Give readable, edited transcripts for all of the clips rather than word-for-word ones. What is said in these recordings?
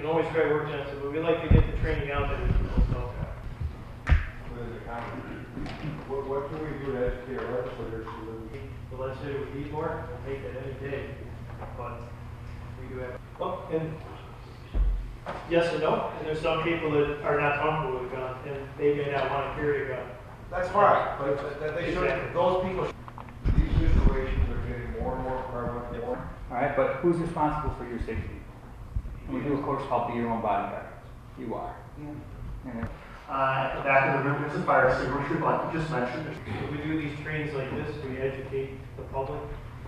can always try working on it, but we like to get the training out there to people. So. What can we do to educate our legislators? The legislature would need more. We'll make that any day. But we do have. Well, and yes and no. And there's some people that are not comfortable with a gun, and they may not want to carry a gun. That's right, but they should. Exactly. Those people. These situations are getting more and more prevalent. All right, but who's responsible for your safety? And we do, of course, help be your own bodyguard. You are. Yeah. At the back of the room is a fire extinguisher, like you just mentioned. If we do these trainings like this, we educate the public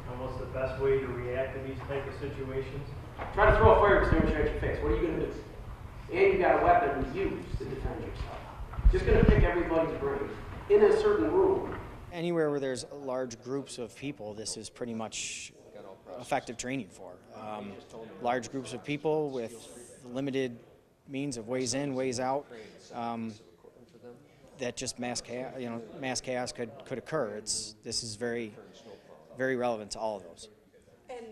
on what's the best way to react to these type of situations. Try to throw a fire extinguisher at your face. What are you going to do? And you got a weapon to use to defend yourself. Just going to pick everybody's brain in a certain room. Anywhere where there's large groups of people, this is pretty much effective training for. Large groups of people with limited means of ways in, ways out. That just mass chaos could occur. This is very, very relevant to all of those. And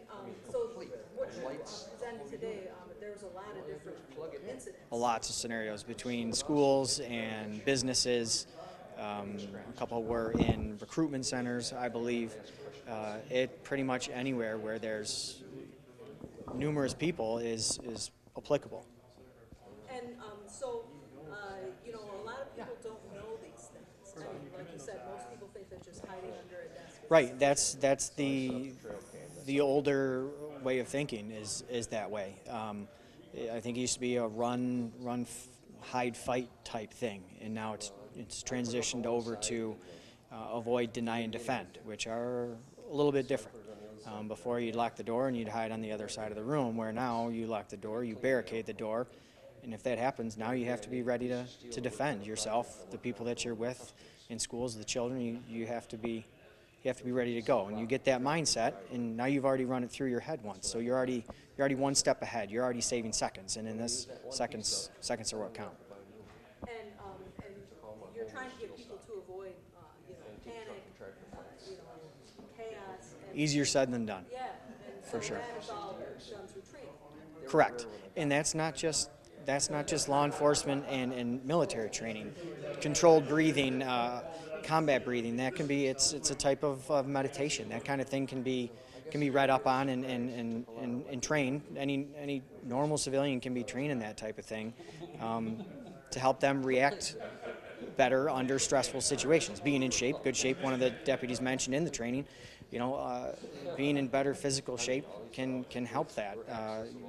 so what you presented today, there was a lot of different incidents. Lots of scenarios between schools and businesses. A couple were in recruitment centers, I believe. It pretty much anywhere where there's numerous people is applicable. And so, a lot of people don't know these things. I mean, like you said, most people think they're just hiding under a desk. Right. That's the older way of thinking is that way. I think it used to be a run, hide, fight type thing, and now it's transitioned over to avoid, deny, and defend, which are a little bit different. Before you'd lock the door and you'd hide on the other side of the room, where now you lock the door, you barricade the door, and if that happens, now you have to be ready to defend yourself, the people that you're with in schools, the children. You have to be ready to go, and you get that mindset, and now you've already run it through your head once, so you're already one step ahead. You're already saving seconds, and in this, seconds are what count. And you're trying to get people to avoid, panic, chaos. And Easier said than done. Yeah, and for sure. That is all done through training. Correct, and that's not just law enforcement and military training. Controlled breathing, combat breathing. That can be it's a type of meditation. That kind of thing can be read up on and trained. Any normal civilian can be trained in that type of thing to help them react better under stressful situations. Being in shape, good shape. One of the deputies mentioned in the training, being in better physical shape can help that.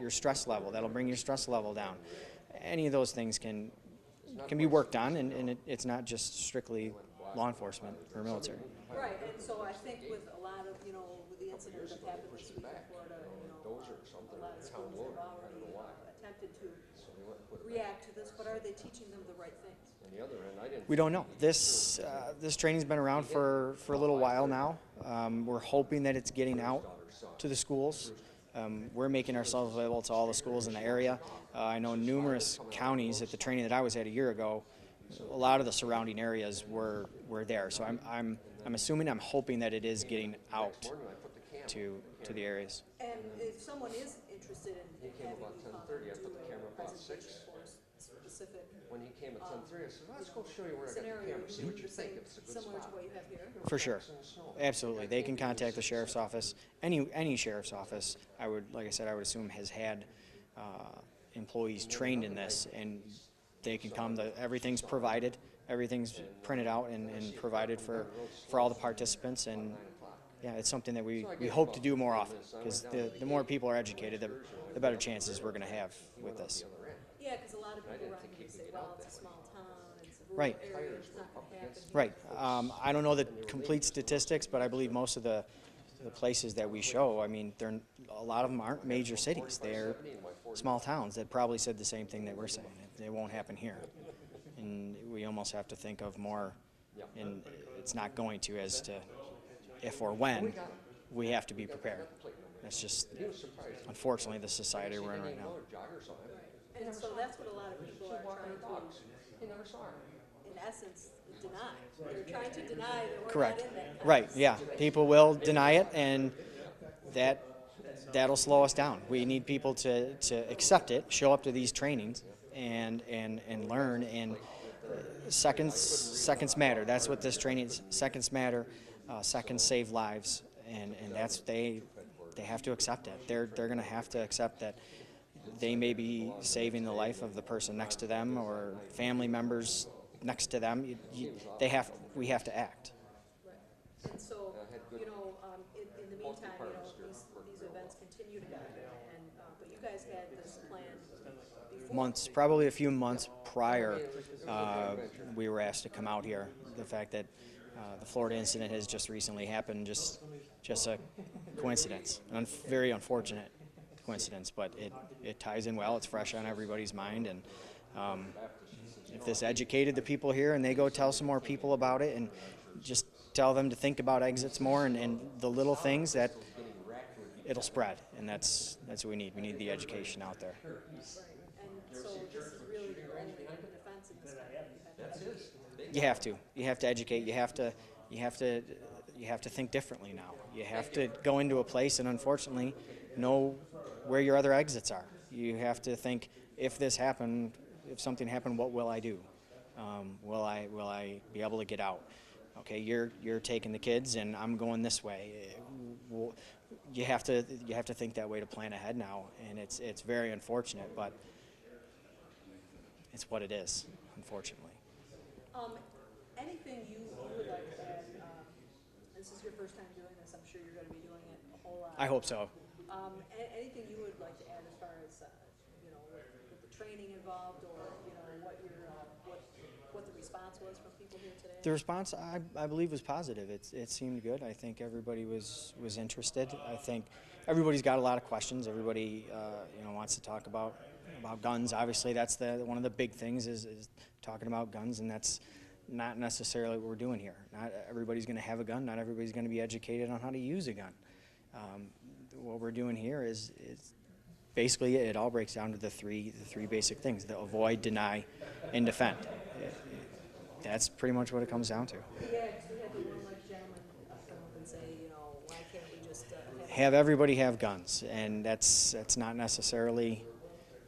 Your stress level, that'll bring your stress level down. Any of those things can be worked on, and it's not just strictly law enforcement or military. Right, and so I think with a lot of, with the incident that happened this week in Florida, a lot of schools have already attempted to react to this, but are they teaching them the right things? We don't know. This training's been around for a little while now. We're hoping that it's getting out to the schools. We're making ourselves available to all the schools in the area. I know numerous counties at the training that I was at a year ago. A lot of the surrounding areas were there. So I'm hoping that it is getting out to the areas. And if someone is interested in having you come and do a presentation for a specific scenario, what you're saying, similar to what you have here? For sure, absolutely. They can contact the sheriff's office. Any sheriff's office, like I said, I would assume has had employees trained in this, and they can come. Everything's provided, everything's printed out and provided for all the participants, and yeah, it's something that we hope to do more often, because the more people are educated, the better chances we're going to have with this. Yeah, because a lot of people run and say, well, it's a small town, it's a rural Right. area, it's not going to happen. Right. I don't know the complete statistics, but I believe most of the places that we show, a lot of them aren't major cities. They're small towns that probably said the same thing that we're saying. It won't happen here. And we almost have to think of more, and it's not going to, as to if or when we have to be prepared. That's just, unfortunately, the society we're in right now. And so that's what a lot of people are trying to, in essence, deny. They're trying to deny that we're Correct. not in that. Right, yeah. People will deny it, and that that'll slow us down. We need people to accept it, show up to these trainings, and learn. And seconds matter. That's what this training is. Seconds matter. Seconds save lives, and that's they have to accept it. They're going to have to accept that they may be saving the life of the person next to them or family members next to them. We have to act. Right. And so, you know, in the meantime, you know, these events continue to happen, and, but you guys had this plan before. Months, probably a few months prior, we were asked to come out here. The fact that the Florida incident has just recently happened, just a coincidence, very unfortunate coincidence, but it ties in well. It's fresh on everybody's mind, and if this educated the people here and they go tell some more people about it and just tell them to think about exits more and the little things, that it'll spread, and that's what we need. We need the education out there. Right. And so this is really your only defense in this time. You have to. You have to educate. You have to think differently now. You have to go into a place and unfortunately know where your other exits are. You have to think, if something happened, what will I do? Will I be able to get out? Okay, you're taking the kids and I'm going this way. You have to think that way to plan ahead now, and it's very unfortunate, but it's what it is, unfortunately. Anything you would like to add? This is your first time doing this. I'm sure you're going to be doing it a whole lot. I hope so. Anything you would like to add as far as you know, with the training involved, or you know, what the response was from people here today? The response, I believe, was positive. It seemed good. I think everybody was interested. I think everybody's got a lot of questions. Everybody wants to talk about guns. Obviously, that's one of the big things is talking about guns, and that's not necessarily what we're doing here. Not everybody's going to have a gun. Not everybody's going to be educated on how to use a gun. What we're doing here is basically it all breaks down to the three basic things: the avoid, deny, and defend. That's pretty much what it comes down to. Yeah, because we had the one gentleman come up and say, you know, why can't we just have everybody have guns? And that's not necessarily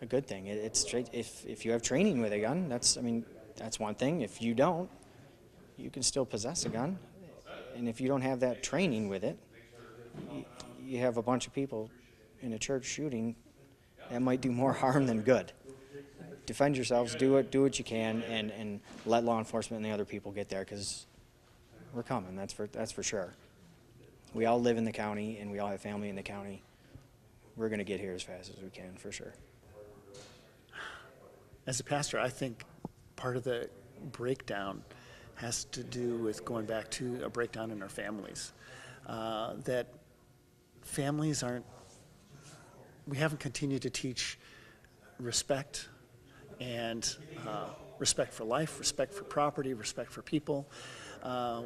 a good thing. It's straight. If you have training with a gun, that's one thing. If you don't, you can still possess a gun. And if you don't have that training with it, you have a bunch of people in a church shooting. That might do more harm than good. Defend yourselves. Do what you can, and let law enforcement and the other people get there, because we're coming. That's for sure. We all live in the county, and we all have family in the county. We're going to get here as fast as we can, for sure. As a pastor, I think part of the breakdown has to do with going back to a breakdown in our families. That families we haven't continued to teach respect and respect for life, respect for property, respect for people.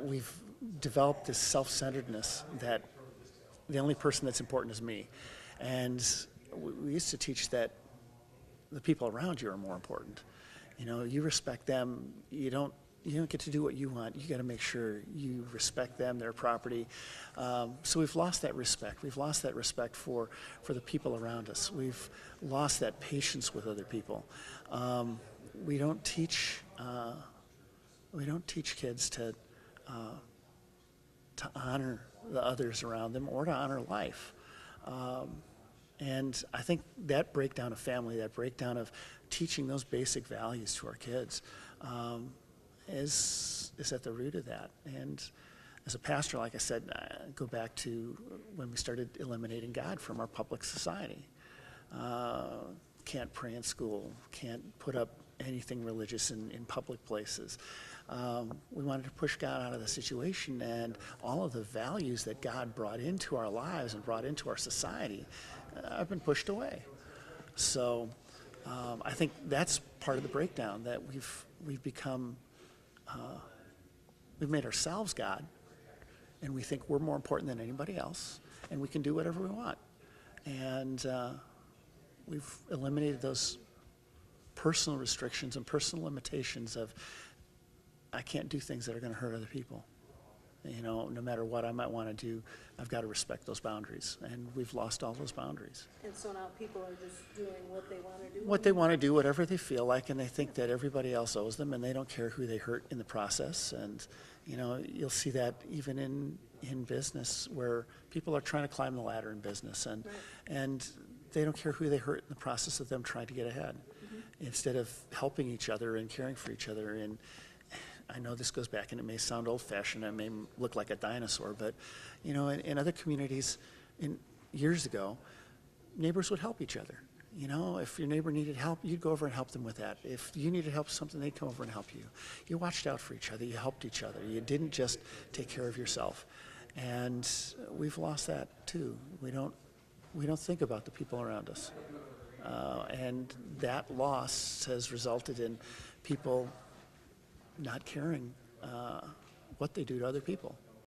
We've developed this self-centeredness that the only person that's important is me. And we used to teach that the people around you are more important. You know, you respect them. You don't get to do what you want. You got to make sure you respect them, their property. So we've lost that respect. We've lost that respect for the people around us. We've lost that patience with other people. We don't teach kids to honor the others around them or to honor life. And I think that breakdown of family, that breakdown of teaching those basic values to our kids, is at the root of that. And as a pastor, like I said, I go back to when we started eliminating God from our public society. Can't pray in school, can't put up anything religious in public places. We wanted to push God out of the situation, and all of the values that God brought into our lives and brought into our society have been pushed away. So I think that's part of the breakdown, that we've become, we've made ourselves God, and we think we're more important than anybody else, and we can do whatever we want. And we've eliminated those personal restrictions and personal limitations of, I can't do things that are going to hurt other people. You know, no matter what I might want to do, I've got to respect those boundaries, and we've lost all those boundaries. And so now people are just doing what they want to do? What they want to do, whatever they feel like, and they think that everybody else owes them, and they don't care who they hurt in the process. And, you know, you'll see that even in business, where people are trying to climb the ladder in business, and and they don't care who they hurt in the process of them trying to get ahead, instead of helping each other and caring for each other. And I know this goes back, and it may sound old-fashioned, it may look like a dinosaur, but, you know, in other communities, years ago, neighbors would help each other. You know, if your neighbor needed help, you'd go over and help them with that. If you needed help with something, they'd come over and help you. You watched out for each other, you helped each other. You didn't just take care of yourself. And we've lost that too. We don't think about the people around us. And that loss has resulted in people not caring what they do to other people.